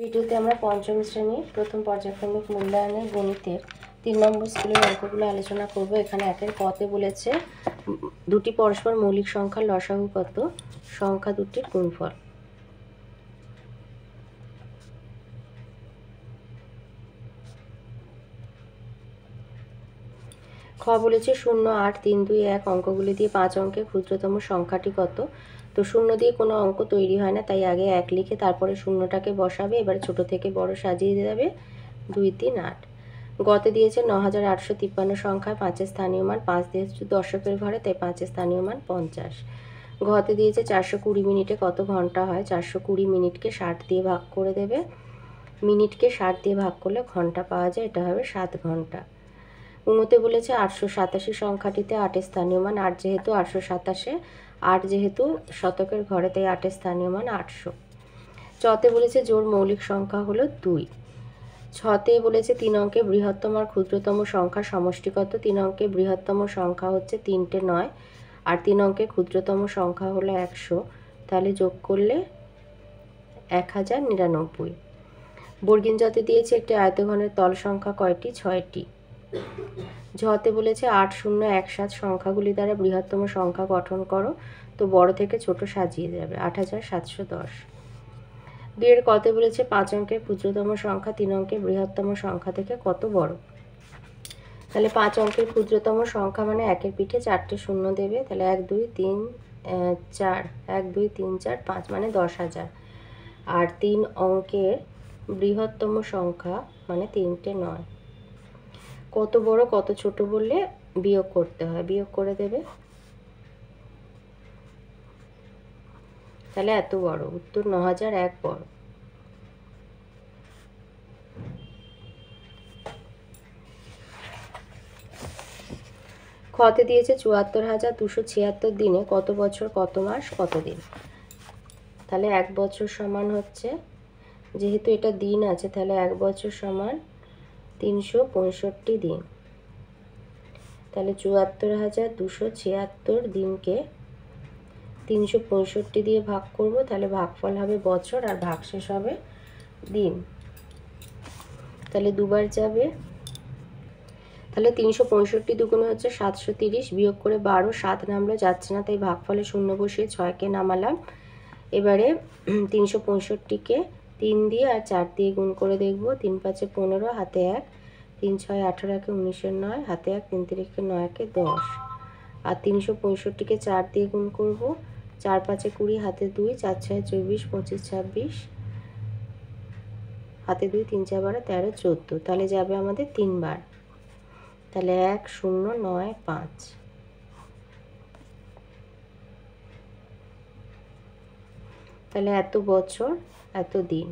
ভিডিওতে আমরা পঞ্চম শ্রেণীর প্রথম পর্যায়ক্রমিক মূল্যায়নের গণিতের 3 নম্বর স্কুলের অঙ্কগুলো আলোচনা করব। এখানে একের কতে বলেছে দুটি পরস্পর মৌলিক সংখ্যার লসাগু কত, সংখ্যা দুটির গুণফল। খ বলেছে 0, 8, 3, 2, 1 অঙ্কগুলি দিয়ে 5 অঙ্কের ক্ষুদ্রতম সংখ্যাটি কত। তো 0 দিয়ে কোনো অঙ্ক তৈরি হয় না, তাই আগে 1 লিখে তারপরে শূন্যটাকে বসাবে। এবার ছোট থেকে বড় সাজিয়ে যাবে। 2, 3, 8। গতে দিয়েছে 9853 সংখ্যায় 5-এর স্থানীয় মান 5 দিয়েছে দশকের ঘরে, তাই 5-এর স্থানীয় মান 50। ঘতে দিয়েছে 420 মিনিটে কত ঘন্টা হয়। 420 মিনিটকে 60 দিয়ে ভাগ করে দেবে। মিনিটকে 60 দিয়ে ভাগ করলে ঘন্টা পাওয়া যায়, এটা হবে 7 ঘন্টা। উমতে বলেছে 887 সংখ্যাটিতে 8-এর স্থানীয় মান 8, যেহেতু 827, 8 যেহেতু শতকের ঘরে, তাই 8-এর স্থানীয় মান 800। চতে বলেছে জোড় মৌলিক সংখ্যা হলো 2। ছতে বলেছে 3 অঙ্কের বৃহত্তম আর ক্ষুদ্রতম সংখ্যার সমষ্টি কত। 3 অঙ্কের বৃহত্তম সংখ্যা হচ্ছে 3টে 9, আর 3 অঙ্কের ক্ষুদ্রতম সংখ্যা হলো 100, তাহলে যোগ করলে 1099। বর্গিন জতে দিয়েছে একটি আয়তঘনের তল সংখ্যা কয়টি, 6টি। ঝতে বলেছে 8, 0, 1, 7 সংখ্যাগুলি দ্বারা বৃহত্তম সংখ্যা গঠন করো। তো বড় থেকে ছোট সাজিয়ে যাবে। 8710। দুইয়ের কতে বলেছে 5 অঙ্কের ক্ষুদ্রতম সংখ্যা 3 অঙ্কের বৃহত্তম সংখ্যা থেকে কত বড়। তাহলে 5 অঙ্কের ক্ষুদ্রতম সংখ্যা মানে একের পিঠে 4টে শূন্য দেবে। তাহলে 1, 2, 3, 4, 1, 2, 3, 4, 5 মানে 10,000। আর 3 অঙ্কের বৃহত্তম সংখ্যা মানে 3টে 9। কত বড় কত ছোট বললে বিয়োগ করতে হয়, বিয়োগ করে দেবে। তাহলে এত বড়, উত্তর 9001 বড়। খতে দিয়েছে 74,276 দিনে কত বছর, কত মাস, কত দিন। তাহলে 1 বছর সমান হচ্ছে, যেহেতু এটা দিন আছে, তাহলে 1 বছর সমান 365 দিন। তাহলে 74,276 দিনকে 365 দিয়ে ভাগ করব, তাহলে ভাগফল হবে বছর আর ভাগশেষ হবে দিন। তাহলে দুবার যাবে। তাহলে 365 দুগুণে হচ্ছে 730, বিয়োগ করে 12, 7 নামলো, যাচ্ছে না, তাই ভাগফলে 0 বসিয়ে 6কে নামালাম। এবারে 365কে 3 দিয়ে আর 4 দিয়ে গুণ করে দেখব। 3 5 15, হাতে 1, 3 6 18, 1 19, 9, হাতে 1, 3 3 9, 10। আর 365কে 4 দিয়ে গুণ করব। 4 5 20, হাতে 2, 4 6 24, 25 26, হাতে 2, 3 4 12, 13 14। তাহলে যাবে আমাদের 3 বার। তাহলে 1095। তাহলে এত বছর এত দিন।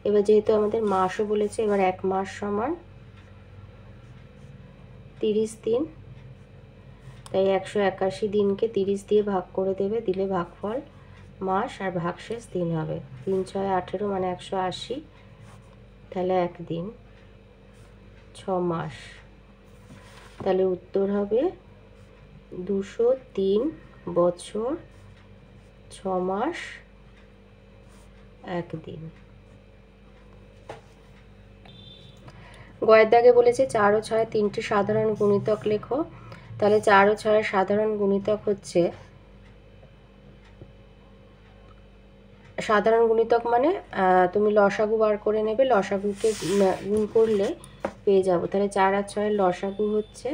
এবার যেহেতু আমাদের মাসও বলেছে, এবার 1 মাস সমান 30 দিন। তাই 181 দিনকে 30 দিয়ে ভাগ করে দেবে, দিলে ভাগফল মাস আর ভাগশেষ দিন হবে। 3 6 18 মানে 180, তাহলে 1 দিন 6 মাস। তাহলে উত্তর হবে 203 বছর 6 মাস 1 দিন। গয়ের দাগে বলেছে 4 ও 6 তিনটি সাধারণ গুণিতক লেখো। তাহলে 4 ও 6 সাধারণ গুণিতক হচ্ছে, সাধারণ গুণিতক মানে তুমি লসাগু বার করে নেবে, লসাগুকে গুণ করলে পেয়ে যাবো। তাহলে 4 আর 6 লসাগু হচ্ছে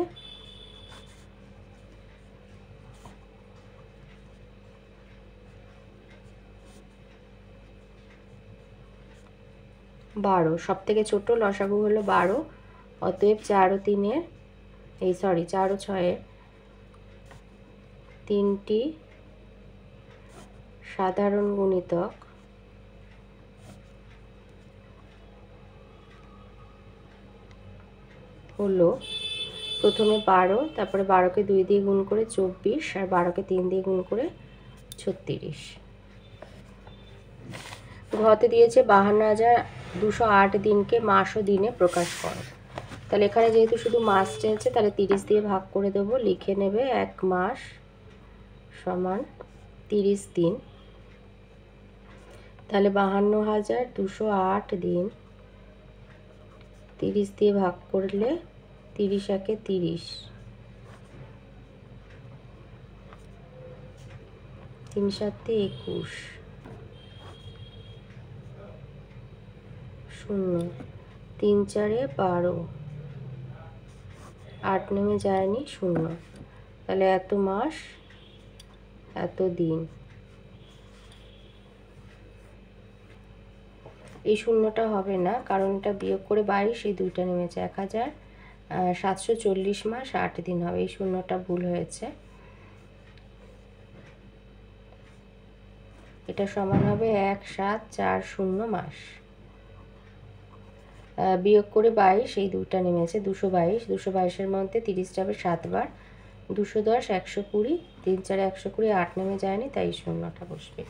12। সব থেকে ছোট লসাগু হলো 12। অতএব 4 ও 3 4 ও 6 তিনটি সাধারণ গুণিতক হলো প্রথমে 12, তারপরে 12কে 2 দিয়ে গুণ করে 24, আর 12কে 3 দিয়ে গুণ করে 36। ঘতে দিয়েছে 5208 দিনকে মাস ও দিনে প্রকাশ করো। তাহলে এখানে যেহেতু শুধু মাস চেয়েছে, তাহলে 30 দিয়ে ভাগ করে দেবো। লিখে নেবে 1 মাস সমান 30 দিন। তাহলে 52,208 দিন 30 দিয়ে ভাগ করলে 30 একে 30, 3 7 21, 0 3 4 12, 8 নেমে যায়নি 0। তাহলে এত মাস এত দিন। এই শূন্যটা হবে না, কারণ এটা বিয়োগ করে 22, এই দুইটা নেমেছে, 1740 মাস 8 দিন হবে। এই শূন্যটা ভুল হয়েছে, এটা সমান হবে 1740 মাস। বিয়োগ করে 22, এই দুইটা নেমেছে, 222, 222-এর মধ্যে 30 যাবে 7 বার, 210, 120, 3 4 120, 8 নেমে যায়নি, তাই শূন্যটা বসবে।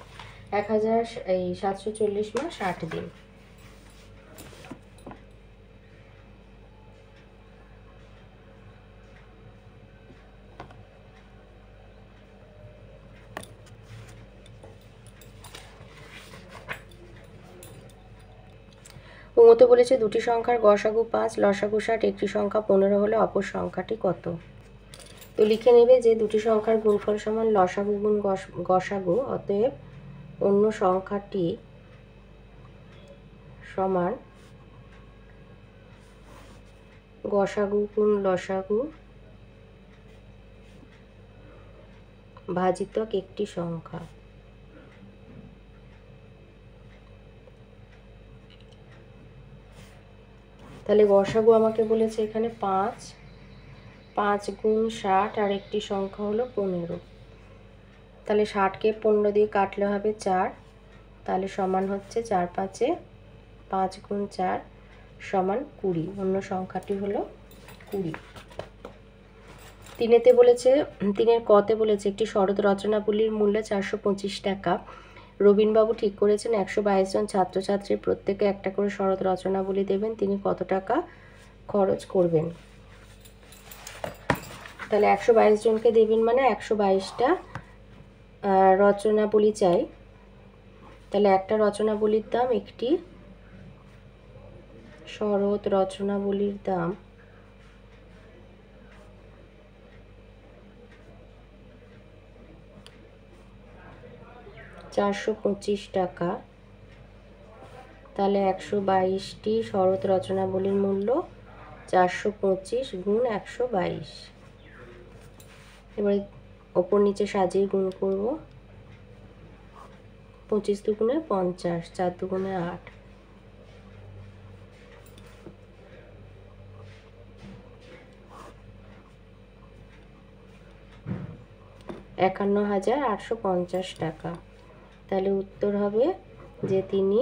1740 মাস 8 দিন। উমতে বলেছে দুটি সংখ্যার গসাগু 5, লসাগু 60, একটি সংখ্যা 15 হলে অপর সংখ্যাটি কত? তো লিখে নেবে যে দুটি সংখ্যার গুণফল সমান লসাগু গুণ গসাগু, অতএব অন্য সংখ্যাটি সমান গসাগু গুণ লসাগু ভাজিতক একটি সংখ্যা। তাহলে গসাগু আমাকে বলেছে এখানে 5, 5 গুণ 60, আর একটি সংখ্যা হলো 15। তাহলে 60কে 15 দিয়ে কাটলে হবে 4, তাহলে সমান হচ্ছে 4 5-এ 5 গুণ 4 সমান 20। অন্য সংখ্যাটি হলো 20। তিনেতে বলেছে, তিনের কতে বলেছে একটি শরৎ রচনাবলীর মূল্য 425 টাকা। রবীনবাবু ঠিক করেছেন 122 জন ছাত্রছাত্রীর প্রত্যেকে একটা করে শরৎ রচনাবলী দেবেন, তিনি কত টাকা খরচ করবেন? তাহলে 122 জনকে দেবেন মানে 122টা রচনাবলী চাই। তাহলে একটা রচনাবলীর দাম, একটি শরৎ রচনাবলীর দাম 425 টাকা। তাহলে 122টি শরৎ রচনাবলীর মূল্য 425 গুণ 122। এবারে ওপর নিচে সাজিয়ে গুণ করব। 25 দুগুণে 50, 4 দুগুণে 8, 51,850 টাকা। তাহলে উত্তর হবে যে তিনি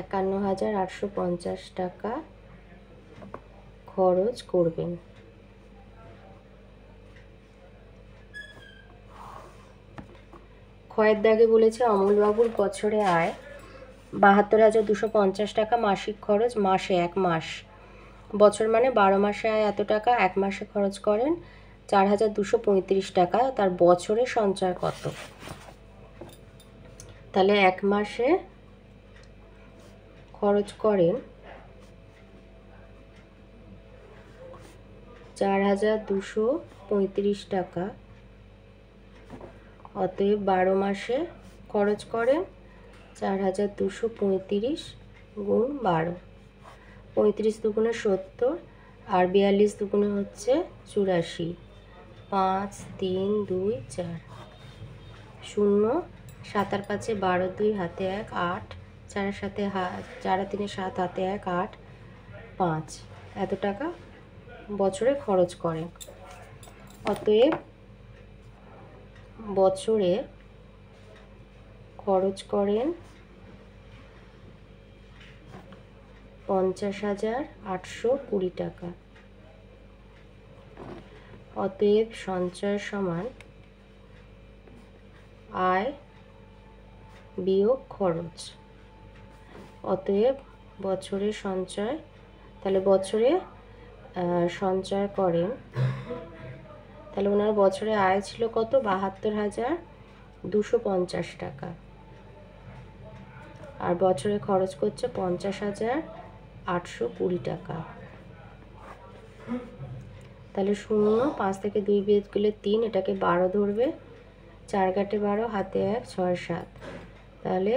51,850 টাকা খরচ করবেন। ক্ষয়ের দাগে বলেছে অমলবাবুর বছরে আয় 72,250 টাকা, মাসিক খরচ মাসে 1 মাস, বছর মানে 12 মাসে আয় এত টাকা, 1 মাসে খরচ করেন 4,235 টাকা, তার বছরে সঞ্চয় কত? তাহলে 1 মাসে খরচ করেন 4,235 টাকা, অতএব 12 মাসে খরচ করেন 4,235 গুণ 12, 35 দুগুণে 70, আর 42 দুগুণে হচ্ছে 84, 5 3 2 4, 0 7 আর 5-এ 12, 2 হাতে 1, 8, 4 আর 7-এ 4 আর 3-এ 7, হাতে 1, 8, 5, এত টাকা বছরে খরচ করেন। অতএব বছরে খরচ করেন 50,820 টাকা। অতএব সঞ্চয় সমান আয় বিয়োগ খরচ। অতএব বছরে সঞ্চয়, তাহলে বছরে সঞ্চয় করেন, তাহলে ওনার বছরে আয় ছিল কত? 72,250 টাকা। আর বছরে খরচ করছে 50,820 টাকা। তাহলে 0, 5 থেকে 2 বিয়োগ করলে 3, এটাকে 12 ধরবে, 4 কাটে 12, হাতে 1, 6, 7। তাহলে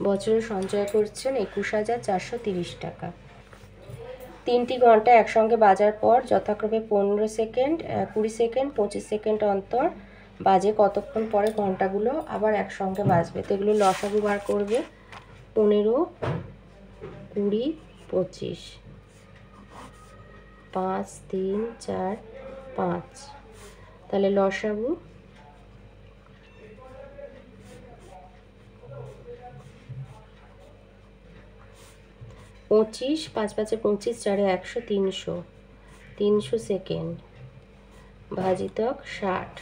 বছরে সঞ্চয় করছেন 21,430 টাকা। 3টি ঘন্টা একসঙ্গে বাজার পর যথাক্রমে 15 সেকেন্ড, 20 সেকেন্ড, 25 সেকেন্ড অন্তর বাজে কতক্ষণ পরে ঘন্টাগুলো আবার একসঙ্গে বাজবে? তো এগুলো লসাগু বার করবে। 15, 20, 25, 5, 3, 4, 5। তাহলে লসাগু 25, 5 5 25, 4 100, 300 সেকেন্ড ভাজিতক 60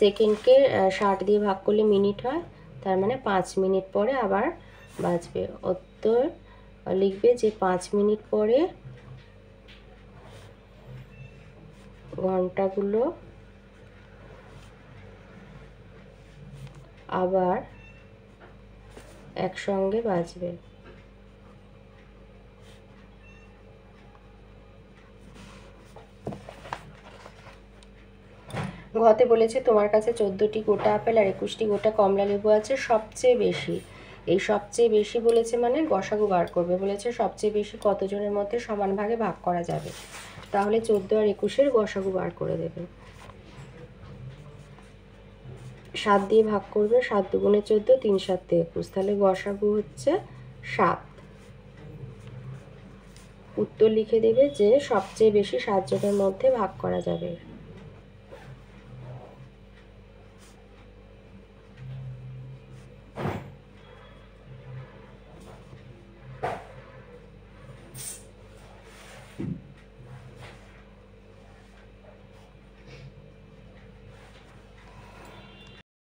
সেকেন্ডকে 60 দিয়ে ভাগ করলে মিনিট হয়, তার মানে 5 মিনিট পরে আবার বাজবে। উত্তর লিখবে যে 5 মিনিট পরে ঘন্টাগুলো আবার একসঙ্গে বাজবে। ঘতে বলেছে তোমার কাছে 14টি গোটা আপেল আর 21টি গোটা কমলা লেবু আছে, সবচেয়ে বেশি, এই সবচেয়ে বেশি বলেছে মানে গসাগু বার করবে বলেছে, সবচেয়ে বেশি কতজনের মধ্যে সমান ভাগে ভাগ করা যাবে? তাহলে 14 আর 21-এর গসাগু বার করে দেবে। 7 দিয়ে ভাগ করবে, 7 দুগুণে 14, 3 7 21, তাহলে গসাগু হচ্ছে 7। উত্তর লিখে দেবে যে সবচেয়ে বেশি 7 জনের মধ্যে ভাগ করা যাবে।